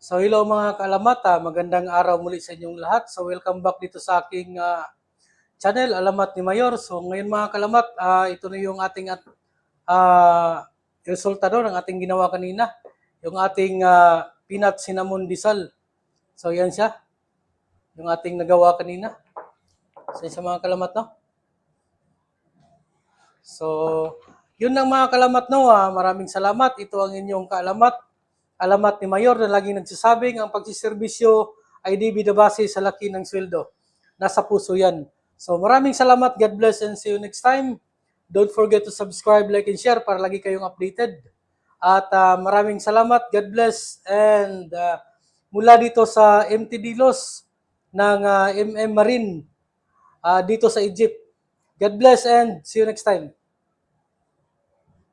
So hello mga kaalamat, magandang araw muli sa inyong lahat. So welcome back dito sa aking channel, Alamat ni Mayor. So ngayon mga kaalamat, ito na yung ating resultado ng ating ginawa kanina. Yung ating peanut cinnamon disal. So yan siya, yung ating nagawa kanina. So sa mga kaalamat, no? So yun lang mga kaalamat, no? Maraming salamat. Ito ang inyong kaalamat. Alamat ni Mayor na laging nagsasabing ang pagsiservisyo ay di bidabase sa laki ng sweldo. Nasa puso yan. So maraming salamat. God bless and see you next time. Don't forget to subscribe, like, and share para lagi kayong updated. At maraming salamat. God bless. And mula dito sa MTD Los ng MM Marine dito sa Egypt. God bless and see you next time.